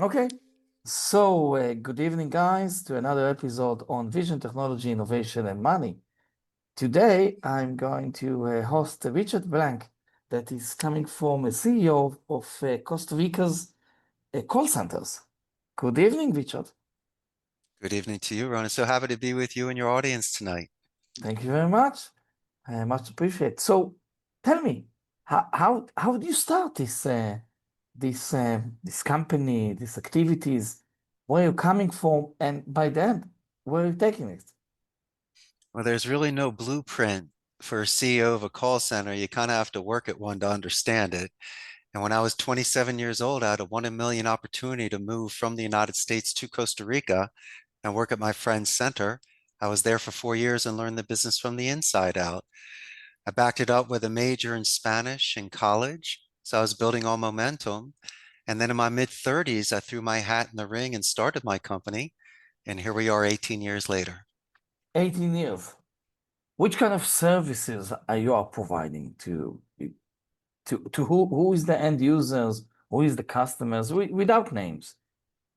Okay. So, good evening, guys, to another episode on Vision, Technology, Innovation, and Money. Today, I'm going to host Richard Blank, that is coming from a CEO of Costa Rica's call centers. Good evening, Richard. Good evening to you, Ron. So happy to be with you and your audience tonight. Thank you very much. Much appreciate. So, tell me, how did you start this company, these activities? Where are you coming from? And by then, where are you taking it? Well, there's really no blueprint for a CEO of a call center. You kind of have to work at one to understand it. And when I was 27 years old, I had a 1 in a million opportunity to move from the United States to Costa Rica and work at my friend's center. I was there for 4 years and learned the business from the inside out. I backed it up with a major in Spanish in college. So I was building on momentum. And then in my mid 30s, I threw my hat in the ring and started my company. And here we are 18 years later. 18 years. Which kind of services are you providing to who is the end users, who is the customers, without names?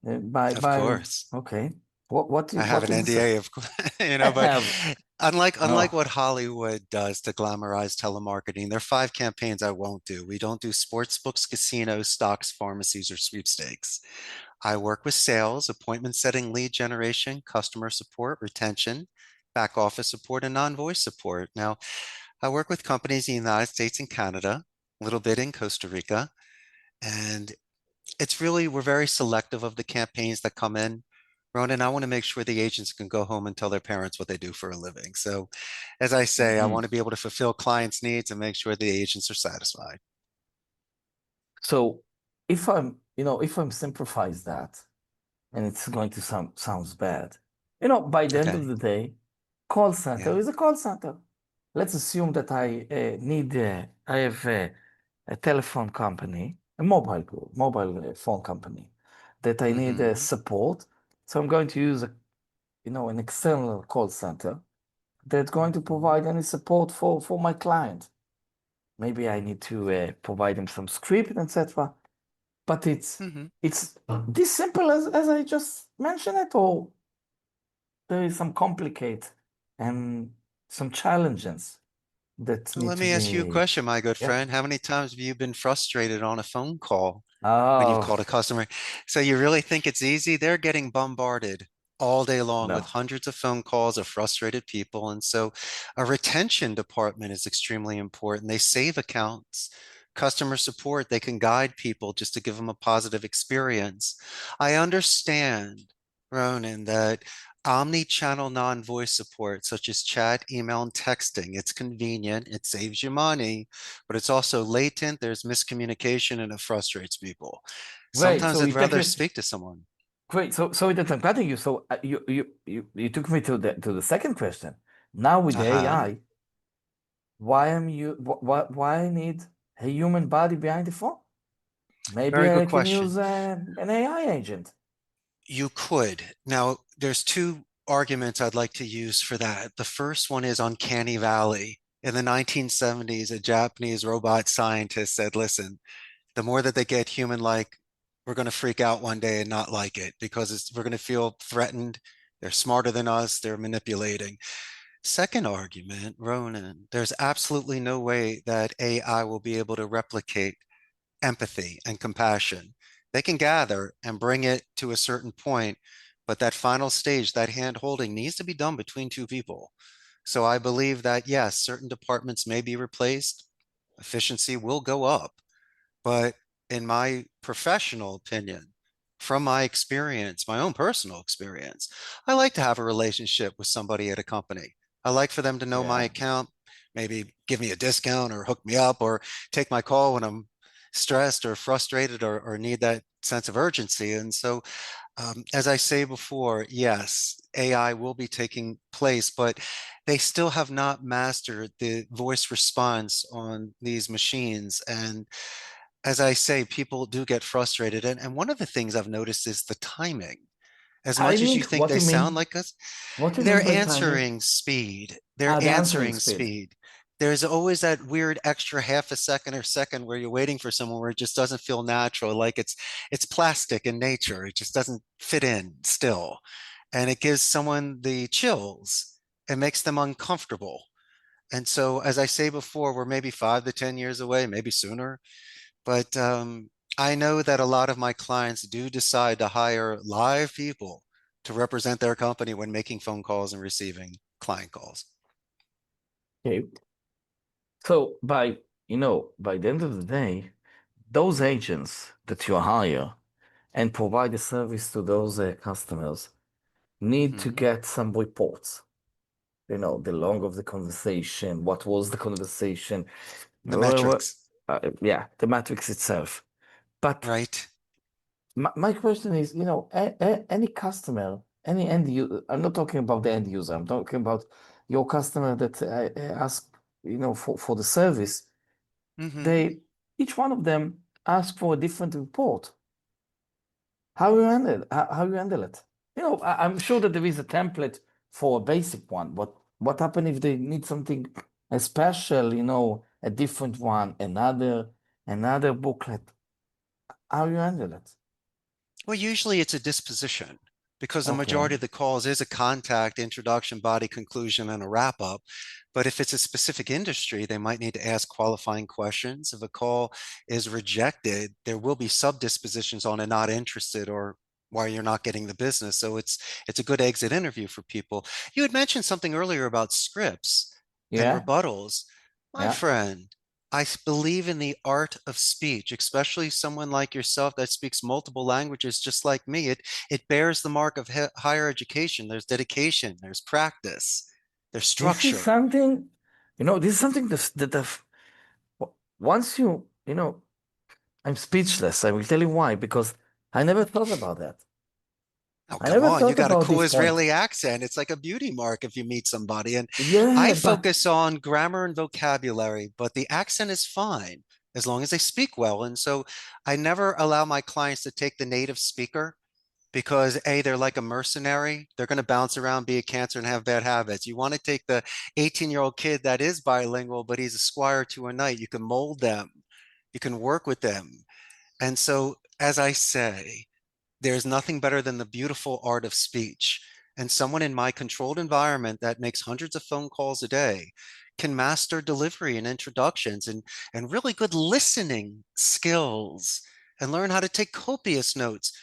Of By course. okay. What I is have what an is the NDA, of course, but have? unlike Oh. what Hollywood does to glamorize telemarketing, there are 5 campaigns I won't do. We don't do sports books, casinos, stocks, pharmacies, or sweepstakes. I work with sales, appointment setting, lead generation, customer support, retention, back office support, and non-voice support. Now, I work with companies in the United States and Canada, a little bit in Costa Rica, and it's really, we're very selective of the campaigns that come in. Ronan, I want to make sure the agents can go home and tell their parents what they do for a living. So, as I say, I Mhm. want to be able to fulfill clients' needs and make sure the agents are satisfied. So if I'm simplifies that, and it's going to sounds bad, by the end of Okay. the day, call center Yeah. is a call center. Let's assume that I have a telephone company, a mobile phone company, that I need Hmm. support. So I'm going to use an external call center that's going to Hmm. provide any support for my client. Maybe I need to provide him some script, etc. But Hmm. it's this simple as I just mentioned it, or there is some complicate and some challenges that Well, need let to me ask you a be. question, my good Yeah. friend. How many times have you been frustrated on a phone call when you've Oh, called a customer? So you really think it's easy? They're getting bombarded all day long with no. hundreds of phone calls of frustrated people. And so a retention department is extremely important. They save accounts. Customer support, they can guide people just to give them a positive experience. I understand, Ronan, that omni-channel non-voice support, such as chat, email, and texting, it's convenient, it saves you money, but it's also latent, there's miscommunication, and it frustrates people. Great. Sometimes So I'd you take rather me. speak to someone. Great. So that I'm cutting you. So you took me to the second question. Now with the Uh-huh. AI, why I need a human body behind the phone? Maybe Very good I can question. use an AI agent. You could. Now, there's two arguments I'd like to use for that. The first one is uncanny valley. In the 1970s, a Japanese robot scientist said, listen, the more that they get human-like, we're going to freak out one day and not like it because we're going to feel threatened. They're smarter than us. They're manipulating. Second argument, Ronan, there's absolutely no way that AI will be able to replicate empathy and compassion. They can gather and bring it to a certain point, but that final stage, that hand holding, needs to be done between two people. So I believe that, yes, certain departments may be replaced, efficiency will go up. But in my professional opinion, from my experience, my own personal experience, I like to have a relationship with somebody at a company. I like for them to know my Yeah. account, maybe give me a discount or hook me up or take my call when I'm stressed or frustrated or need that sense of urgency. And so, as I say before, yes, AI will be taking place, but they still have not mastered the voice response on these machines. And as I say, people do get frustrated. And one of the things I've noticed is the timing. As much as Timing? you think What they do you sound mean? like us, What do you mean their by timing? answering speed, their Ah, the answering answering speed. speed. there's always that weird extra half a second or second where you're waiting for someone where it just doesn't feel natural, like it's plastic in nature. It just doesn't fit in still. And it gives someone the chills. It makes them uncomfortable. And so, as I say before, we're maybe 5 to 10 years away, maybe sooner. But I know that a lot of my clients do decide to hire live people to represent their company when making phone calls and receiving client calls. Okay. So by the end of the day, those agents that you hire and provide the service to those customers need to Mhm. get some reports. The long of the conversation, what was the conversation, The metrics, yeah, the matrix itself. But right? my question is, any customer, any end user, I'm not talking about the end user, I'm talking about your customer that ask, for the service, Hmm. they, each one of them ask for a different report. How you handle it? I'm sure that there is a template for a basic one, but what happen if they need something special, a different one, another booklet? How you handle it? Well, usually it's a disposition because the Okay. majority of the calls is a contact, introduction, body conclusion, and a wrap up. But if it's a specific industry, they might need to ask qualifying questions. If a call is rejected, there will be sub dispositions on a not interested or why you're not getting the business. So it's a good exit interview for people. You had mentioned something earlier about scripts and Yeah, rebuttals. My yeah. friend, believe in the art of speech, especially someone like yourself that speaks multiple languages just like me. It bears the mark of higher education. There's dedication, there's practice, there's This is structure. something, this is something once I'm speechless. I will tell you why, because I never thought about that. Oh, I come never on. You thought got a about cool this point. Israeli accent. It's like a beauty mark if you meet somebody. And Yeah, I but focus on grammar and vocabulary, but the accent is fine as long as they speak well. And so I never allow my clients to take the native speaker because A, they're like a mercenary. They're going to bounce around, be a cancer, and have bad habits. You want to take the 18-year-old kid that is bilingual, but he's a squire to a knight. You can mold them, you can work with them. And so, as I say, there's nothing better than the beautiful art of speech. And someone in my controlled environment that makes hundreds of phone calls a day can master delivery and introductions and really good listening skills and learn how to take copious notes.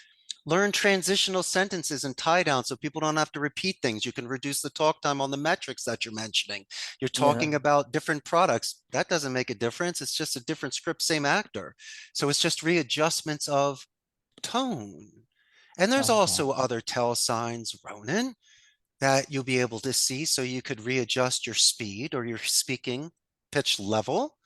Learn transitional sentences and tie down so people don't have to repeat things. You can reduce the talk time on the metrics that you're mentioning. You're yeah, talking about different products. That doesn't make a difference. It's just a different script, same actor. So it's just readjustments of tone. And there's okay, also other tell signs, Ronan, that you'll be able to see so you could readjust your speed or your speaking pitch level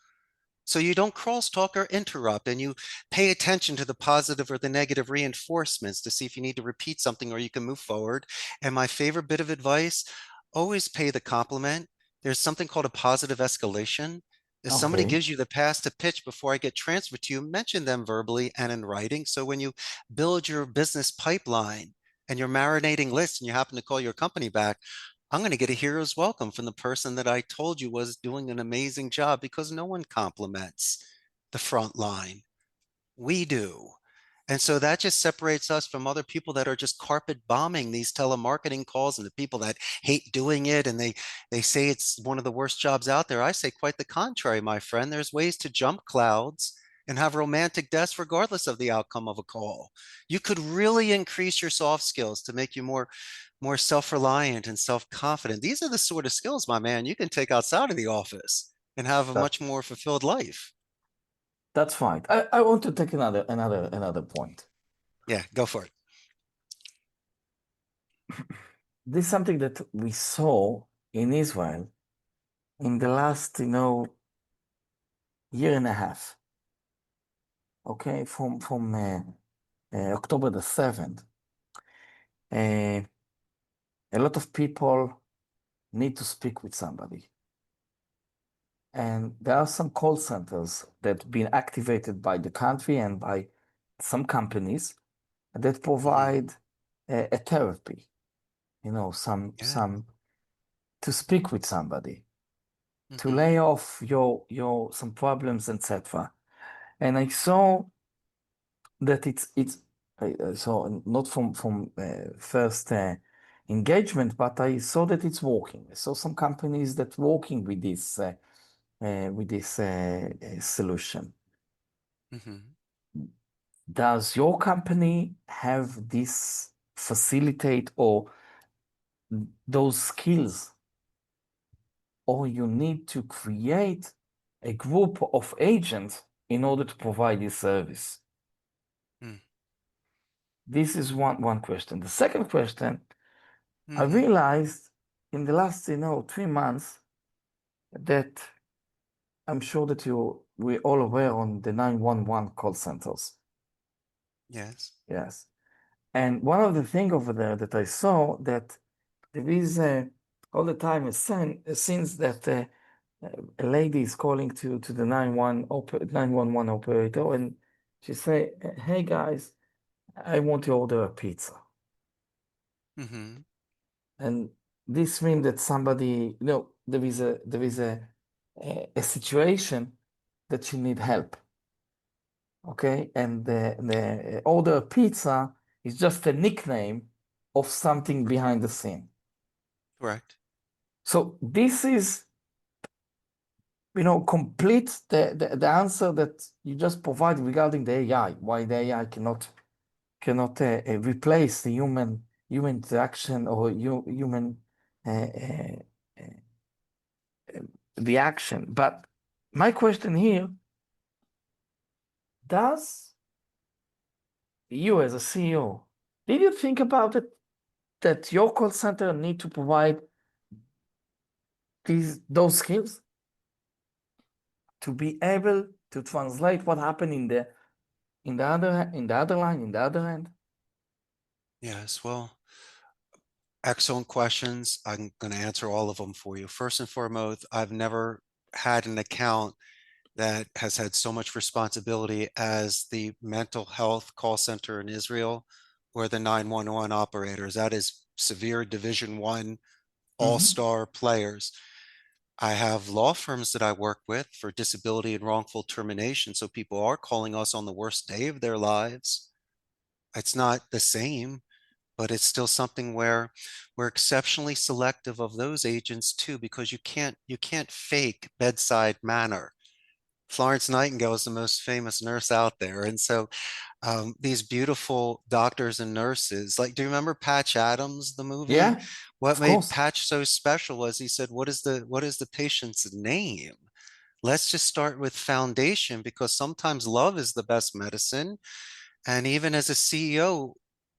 so you don't crosstalk or interrupt and you pay attention to the positive or the negative reinforcements to see if you need to repeat something or you can move forward. And my favorite bit of advice, always pay the compliment. There's something called a positive escalation. If somebody okay. gives you the pass to pitch before I get transferred to you, mention them verbally and in writing. So when you build your business pipeline and you're marinating lists and you happen to call your company back, I'm going to get a hero's welcome from the person that I told you was doing an amazing job because no one compliments the front line. We do. And so that just separates us from other people that are just carpet bombing these telemarketing calls and the people that hate doing it and they say it's one of the worst jobs out there. I say quite the contrary, my friend. There's ways to jump clouds and have romantic deaths regardless of the outcome of a call. You could really increase your soft skills to make you more self-reliant and self-confident. These are the sort of skills, my man, you can take outside of the office and have a That much more fulfilled life. that's fine. I want to take another point. Yeah, go for it. This is something that we saw in Israel in the last, year and a half. Okay, from October the 7th. Uh, a lot of people need to speak with somebody. And there are some call centers that have been activated by the country and by some companies that Mhm. provide a therapy, Yeah. some to speak with somebody. to Mm-hmm. lay off your some problems, etc. And I saw that it's so not from first engagement, but I saw that it's working. I saw some companies that working with this solution. Mm-hmm. Does your company have this facilitate or those skills, or you need to create a group of agents in order to provide this service? Mm. This is one question. The second question, I Mm-hmm. realized in the last 3 months that I'm sure that we're all aware on the 911 call centers. Yes. Yes. And one of the things over there that I saw that there is all the time since that a lady is calling to the 911 operator, and she say, "Hey guys, I want to order a pizza." Mm-hmm. And this means that somebody, there is a situation that you need help. Okay, and the order pizza is just a nickname of something behind the scene. Correct. So this is, complete the answer that you just provided regarding the AI, why the AI cannot replace the human interaction or human uh, uh, uh, reaction. But my question here, does you as a CEO, did you think about it that your call center need to provide those skills to be able to translate what happened in the other line, in the other end? Yes. Well, excellent questions. I'm going to answer all of them for you. First and foremost, I've never had an account that has had so much responsibility as the mental health call center in Israel or the 911 operators. That is severe Division One Mm-hmm. all-star players. I have law firms that I work with for disability and wrongful termination. So people are calling us on the worst day of their lives. It's not the same, but it's still something where we're exceptionally selective of those agents too, because you can't fake bedside manner. Florence Nightingale is the most famous nurse out there. And so these beautiful doctors and nurses, like, do you remember Patch Adams, the movie? Yeah, What of made course. Patch so special was he said, what is the patient's name? Let's just start with foundation because sometimes love is the best medicine. And even as a CEO,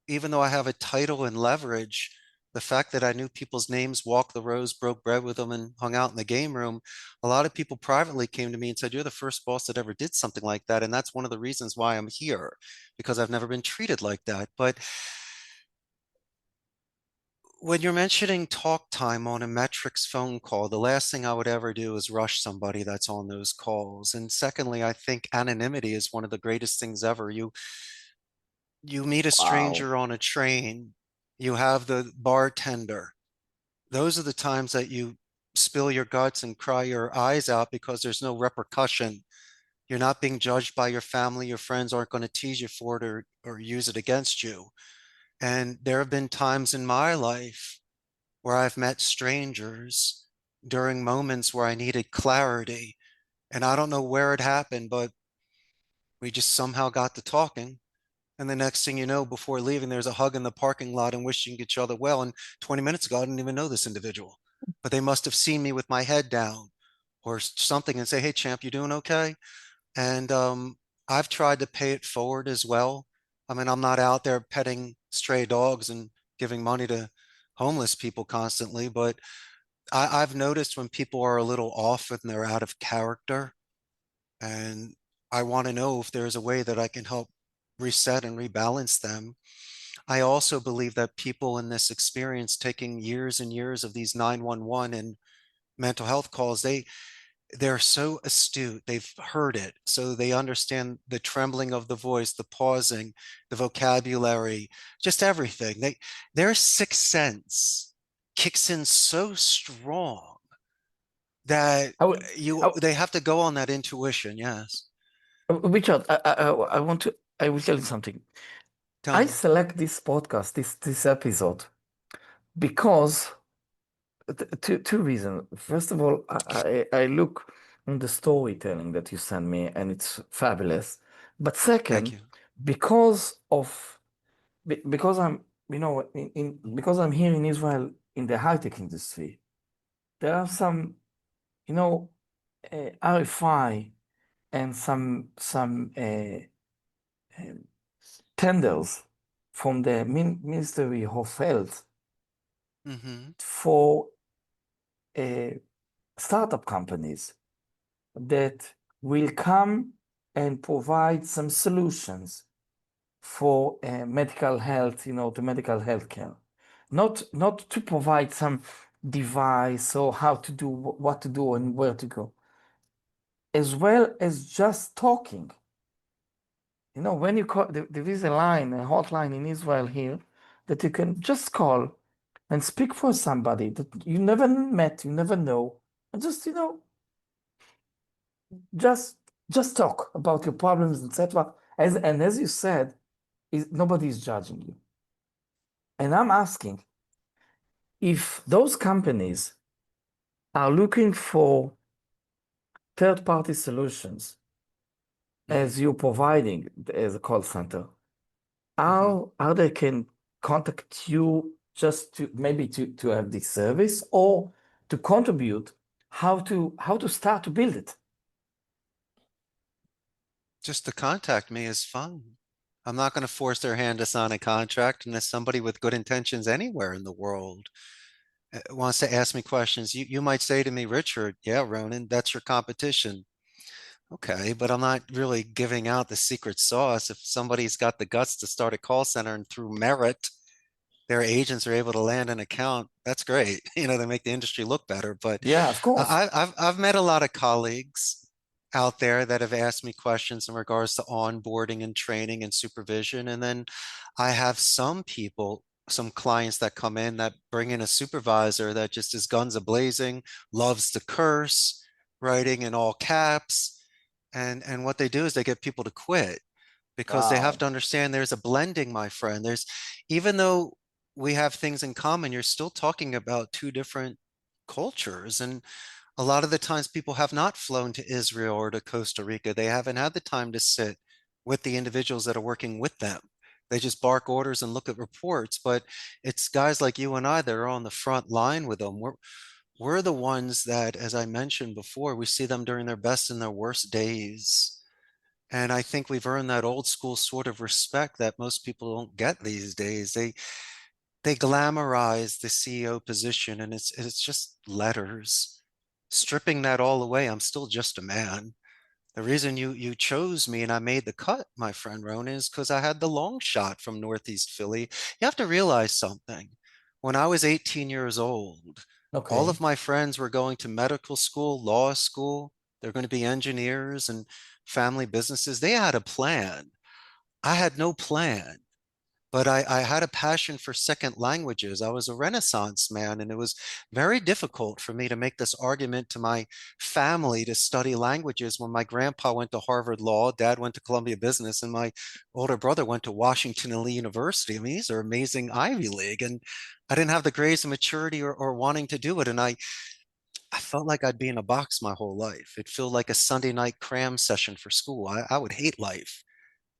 even though I have a title and leverage, the fact that I knew people's names, walked the rows, broke bread with them, and hung out in the game room, a lot of people privately came to me and said, "You're the first boss that ever did something like that." And that's one of the reasons why I'm here, because I've never been treated like that. But when you're mentioning talk time on a metrics phone call, the last thing I would ever do is rush somebody that's on those calls. And secondly, I think anonymity is one of the greatest things ever. You meet a Wow. stranger on a train, you have the bartender. Those are the times that you spill your guts and cry your eyes out because there's no repercussion. You're not being judged by your family. Your friends aren't going to tease you for it or use it against you. And there have been times in my life where I've met strangers during moments where I needed clarity. And I don't know where it happened, but we just somehow got to talking. And the next thing you know, before leaving, there's a hug in the parking lot and wishing each other well. And 20 minutes ago, I didn't even know this individual, but they must have seen me with my head down or something and say, "Hey, champ, you doing okay?" And I've tried to pay it forward as well. I mean, I'm not out there petting stray dogs and giving money to homeless people constantly, but I've noticed when people are a little off and they're out of character, and I want to know if there's a way that I can help reset and rebalance them. I also believe that people in this experience taking years and years of these 911 and mental health calls, they're so astute. They've heard it. So they understand the trembling of the voice, the pausing, the vocabulary, just everything. Their sixth sense kicks in so strong that I will, I, they have to go on that intuition. Yes. Richard, I want to, I will tell you something. Tell I me. select this podcast, this episode, because two reasons. First of all, I look on the storytelling that you send me, and it's fabulous. But Thank second, you. because of because I'm because I'm here in Israel in the high tech industry, there are some RFI and some um, tenders from the Ministry of Health Hmm. for uh, startup companies that will come and provide some solutions for medical health, to medical health care. Not to provide some device or how to do what to do and where to go, as well as just talking. When you call, there is a line, a hotline in Israel here that you can just call and speak for somebody that you never met, you never know, and just, just just talk about your problems, etc. As you said, nobody is judging you. And I'm asking if those companies are looking for third-party solutions Hmm. as you're providing as a call center, Hmm. how they can contact you just to maybe to have this service or to contribute how to start to build it. Just to contact me is fine. I'm not going to force their hand to sign a contract unless somebody with good intentions anywhere in the world wants to ask me questions. You might say to me, Richard, yeah, Ronan, that's your competition. Okay, but I'm not really giving out the secret sauce. If somebody's got the guts to start a call center and through merit, their agents are able to land an account, that's great. They make the industry look better. But Yeah, of course. I've met a lot of colleagues out there that have asked me questions in regards to onboarding and training and supervision. And then I have some people, some clients that come in that bring in a supervisor that just is guns a-blazing, loves to curse, writing in all caps. And what they do is they get people to quit because they have Wow. to understand there's a blending, my friend. There's, even though we have things in common, you're still talking about two different cultures. And a lot of the times people have not flown to Israel or to Costa Rica. They haven't had the time to sit with the individuals that are working with them. They just bark orders and look at reports. But it's guys like you and I that are on the front line with them. We're the ones that, as I mentioned before, we see them during their best and their worst days. And I think we've earned that old school sort of respect that most people don't get these days. They glamorize the CEO position and it's just letters. Stripping that all away, I'm still just a man. The reason you chose me and I made the cut, my friend Ron, is because I had the long shot from Northeast Philly. You have to realize something. When I was 18 years old, all Okay. of my friends were going to medical school, law school. They're going to be engineers and family businesses. They had a plan. I had no plan. But I had a passion for second languages. I was a Renaissance man, and it was very difficult for me to make this argument to my family to study languages when my grandpa went to Harvard Law, dad went to Columbia Business, and my older brother went to Washington and Lee University. I mean, these are amazing Ivy League, and I didn't have the grades and maturity or wanting to do it. And I felt like I'd be in a box my whole life. It felt like a Sunday night cram session for school. I would hate life.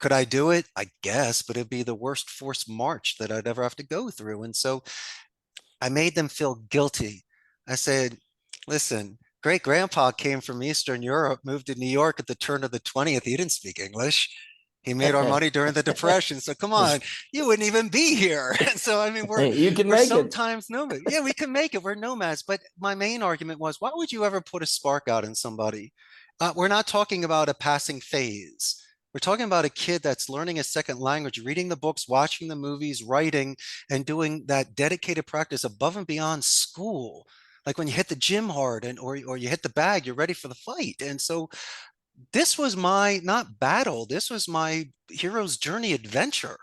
Could I do it? I guess, but it'd be the worst forced march that I'd ever have to go through. And so I made them feel guilty. I said, listen, great grandpa came from Eastern Europe, moved to New York at the turn of the 20th. He didn't speak English. He made our money during the Depression. So come on, you wouldn't even be here. And so I mean, You can we're make it. sometimes nomads. Yeah, we can make it. We're nomads. But my main argument was, why would you ever put a spark out in somebody? We're not talking about a passing phase. We're talking about a kid that's learning a second language, reading the books, watching the movies, writing, and doing that dedicated practice above and beyond school. Like when you hit the gym hard and or you hit the bag, you're ready for the fight. And so this was my not battle, this was my hero's journey adventure.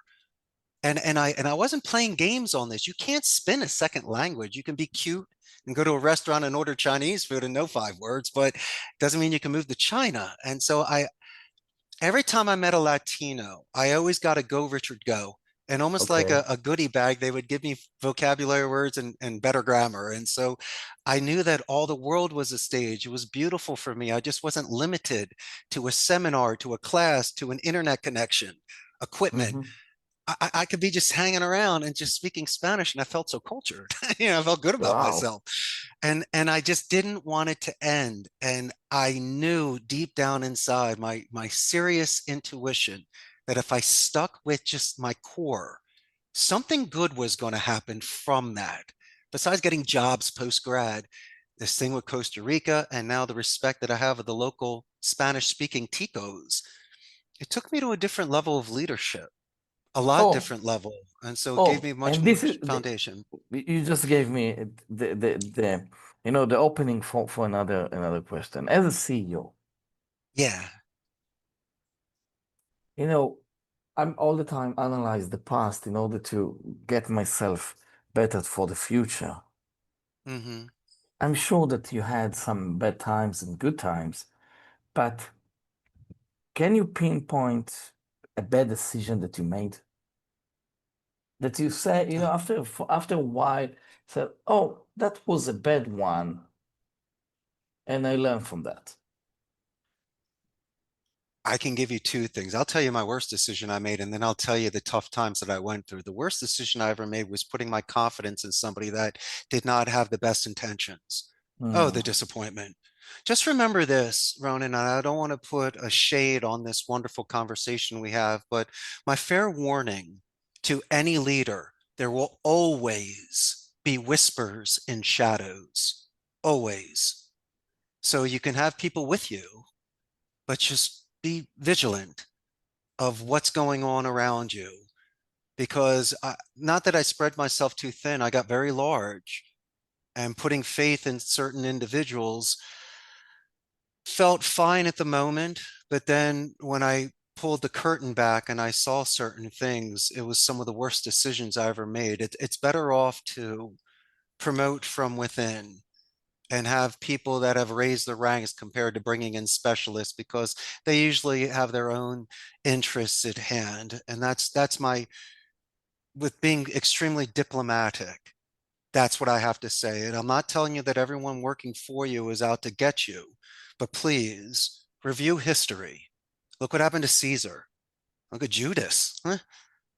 And I wasn't playing games on this. You can't spin a second language. You can be cute and go to a restaurant and order Chinese food and know 5 words, but it doesn't mean you can move to China. And so I every time I met a Latino, I always got a go, Richard, go. And almost like Okay. a goodie bag, they would give me vocabulary words and better grammar. And so I knew that all the world was a stage. It was beautiful for me. I just wasn't limited to a seminar, to a class, to an internet connection, equipment. Hmm. I could be just hanging around and just speaking Spanish, and I felt so cultured. I felt good about Wow. myself, and I just didn't want it to end. And I knew deep down inside my serious intuition that if I stuck with just my core, something good was going to happen from that. Besides getting jobs post grad, this thing with Costa Rica, and now the respect that I have of the local Spanish speaking ticos, it took me to a different level of leadership, a lot Oh, different level. And so it gave me oh, much and more this is foundation. you just gave me the the opening for another question. As a CEO, Yeah. you know, I'm all the time analyze the past in order to get myself better for the future. Hmm. I'm sure that you had some bad times and good times, but can you pinpoint a bad decision that you made? That you say, after a while, said, "Oh, that was a bad one, and I learned from that." I can give you two things. I'll tell you my worst decision I made, and then I'll tell you the tough times that I went through. The worst decision I ever made was putting my confidence in somebody that did not have the best intentions. Oh, the Hmm. disappointment. Just remember this, Ronan, and I don't want to put a shade on this wonderful conversation we have, but my fair warning to any leader, there will always be whispers in shadows. Always. So you can have people with you, but just be vigilant of what's going on around you. Because not that I spread myself too thin, I got very large, and putting faith in certain individuals felt fine at the moment. But then when I pulled the curtain back and I saw certain things, it was some of the worst decisions I ever made. It's better off to promote from within and have people that have raised the ranks compared to bringing in specialists, because they usually have their own interests at hand. And that's my, with being extremely diplomatic, that's what I have to say. And I'm not telling you that everyone working for you is out to get you, but please review history. Look what happened to Caesar. Look at Judas. Huh?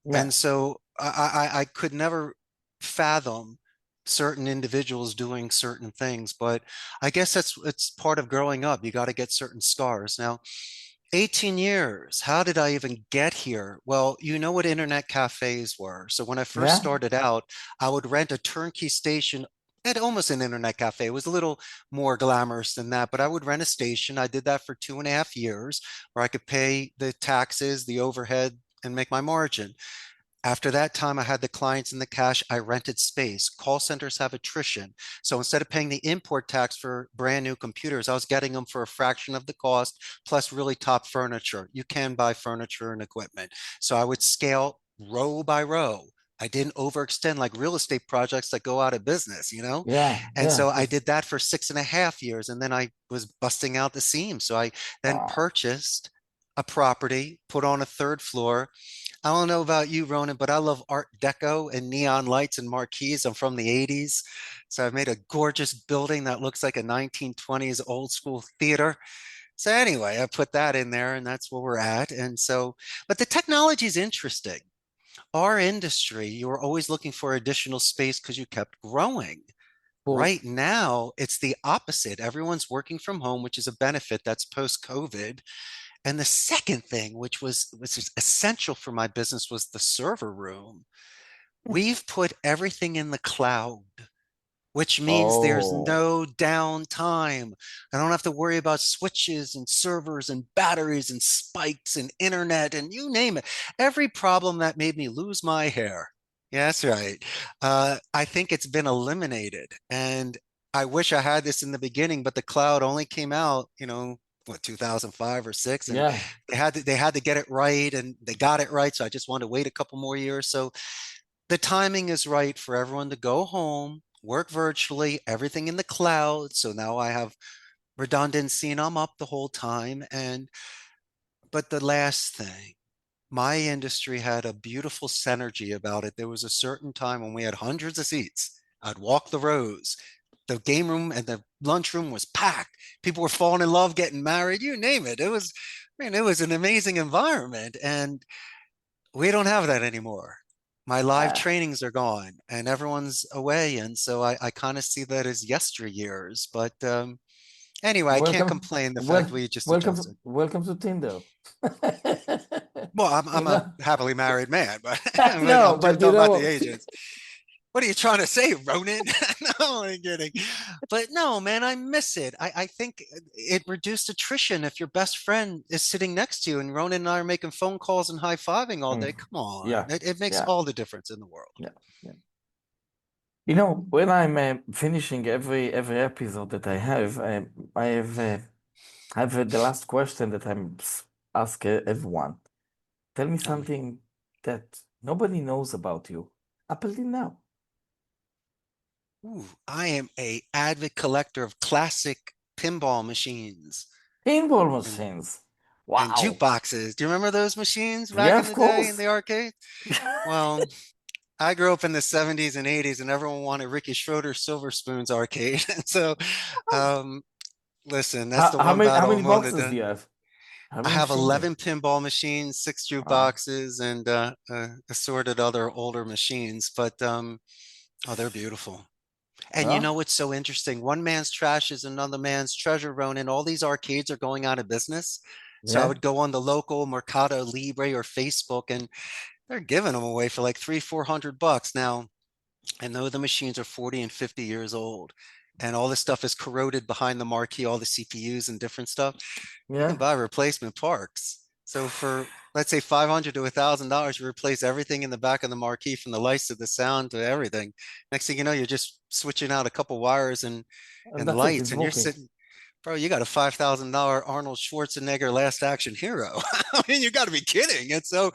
Yeah, And so I could never fathom certain individuals doing certain things, but I guess it's part of growing up. You got to get certain scars. Now, 18 years, how did I even get here? Well, you know what internet cafes were. So when I first yeah. started out, I would rent a turnkey station at almost an internet cafe. It was a little more glamorous than that, but I would rent a station. I did that for 2.5 years, where I could pay the taxes, the overhead, and make my margin. After that time, I had the clients and the cash. I rented space. Call centers have attrition. So instead of paying the import tax for brand new computers, I was getting them for a fraction of the cost, plus really top furniture. You can buy furniture and equipment. So I would scale row by row. I didn't overextend like real estate projects that go out of business, you know? Yeah, And yeah. so I That's did that for 6.5 years. And then I was busting out the seams. So I then wow. purchased a property, put on a third floor. I don't know about you, Ronan, but I love Art Deco and neon lights and marquees. I'm from the 80s. So I've made a gorgeous building that looks like a 1920s old school theater. So anyway, I put that in there and that's where we're at. And so, but the technology is interesting. Our industry, you were always looking for additional space because you kept growing. Well, Right now, it's the opposite. Everyone's working from home, which is a benefit that's post COVID. And the second thing, which is essential for my business, was the server room. We've put everything in the cloud, which means there's oh, no downtime. I don't have to worry about switches and servers and batteries and spikes and internet and you name it. Every problem that made me lose my hair. Yeah, that's right. I think it's been eliminated. And I wish I had this in the beginning, but the cloud only came out, what, 2005 or six, and Yeah. they had to get it right, and they got it right. So I just want to wait a couple more years. So the timing is right for everyone to go home, work virtually, everything in the cloud. So now I have redundancy and I'm up the whole time. And but the last thing, my industry had a beautiful synergy about it. There was a certain time when we had hundreds of seats. I'd walk the rows. The game room and the lunchroom was packed. People were falling in love, getting married, you name it. It was, I mean, it was an amazing environment. And we don't have that anymore. My live Ah, trainings are gone and everyone's away. And so I kind of see that as yesteryears. But anyway, I can't welcome. complain the fact Well, we just adjusted. welcome to Tinder. Well, You I'm a know, happily married man, but, I but know, I'm just but you talking about the know, agents. What are you trying to say, Ronan? No, I'm kidding. But no, man, I miss it. I think it reduced attrition if your best friend is sitting next to you and Ronan and I are making phone calls and high-fiving all Mm, day. Come on. yeah, It makes yeah, all the difference in the world. yeah, yeah. You know, when I'm finishing every episode that I have, I have the last question that ask everyone. Tell me Tell me. something that nobody knows about you up until now. Ooh, I am a avid collector of classic pinball machines Pinball and machines. and Wow. jukeboxes. Do you remember those machines Yeah, back in of the day in course. the arcade? Well, I grew up in the 70s and 80s, and everyone wanted Ricky Schroeder's Silver Spoons arcade. And so, um, listen, that's the one How battle many I'm willing to boxes do do. you have? How I many have machines do you have? 11 pinball machines, six Wow. jukeboxes, and assorted other older machines. But oh, they're beautiful. And you know Well, what's so interesting? One man's trash is another man's treasure, Ronan. All these arcades are going out of business. So I yeah. would go on the local Mercado Libre or Facebook, and they're giving them away for like 300-400 bucks. Now, I know the machines are 40 and 50 years old, and all this stuff is corroded behind the marquee, all the CPUs and different stuff. You can Yeah. buy replacement parts. So for let's say $500 to $1,000, you replace everything in the back of the marquee, from the lights to the sound to everything. Next thing you know, you're just switching out a couple wires And and that's it. lights, It's and you're working. sitting. Bro, you got a $5,000 Arnold Schwarzenegger Last Action Hero. I mean, you got to be kidding. And so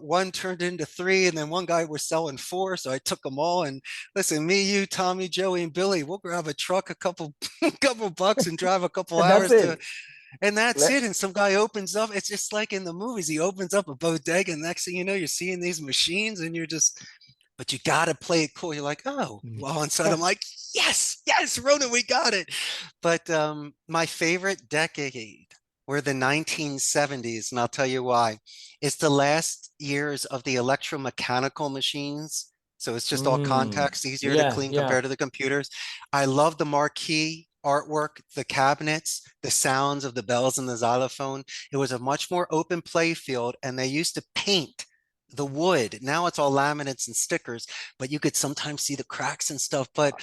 one turned into three, and then one guy was selling four. So I took them all. And listen, me, you, Tommy, Joey, and Billy, we'll grab a truck, a couple, couple bucks, and drive a couple And that's hours to, it. and that's Let, it. And some guy opens up. It's just like in the movies. He opens up a bodega, and next thing you know, you're seeing these machines, and you're just, but you got to play it cool. You're like, oh, well, inside I'm like, yes, yes, Rona, we got it. But my favorite decade were the 1970s, and I'll tell you why. It's the last years of the electromechanical machines. So it's just all contacts, easier to yeah, clean yeah. compared to the computers. I love the marquee artwork, the cabinets, the sounds of the bells and the xylophone. It was a much more open play field, and they used to paint the wood. Now it's all laminates and stickers, but you could sometimes see the cracks and stuff. But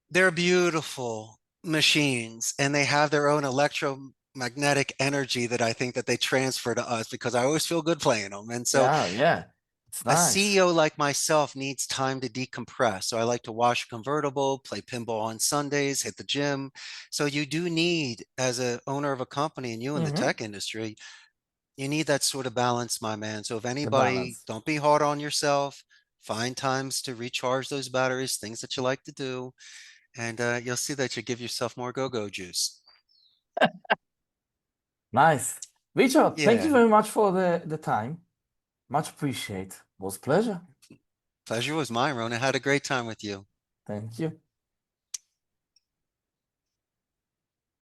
they're beautiful machines, and they have their own electromagnetic energy that I think that they transfer to us, because I always feel good playing them. And so Yeah, yeah. It's a nice. CEO like myself needs time to decompress. So I like to wash a convertible, play pinball on Sundays, hit the gym. So you do need, as a owner of a company and you in the Hmm. tech industry, you need that sort of balance, my man. So if The anybody, balance. don't be hard on yourself. Find times to recharge those batteries, things that you like to do, and you'll see that you give yourself more go-go juice. Nice. Richard, thank you Yeah, very much for the time. Much appreciate. Was pleasure. pleasure was mine, Rona. Had a great time with you. Thank you.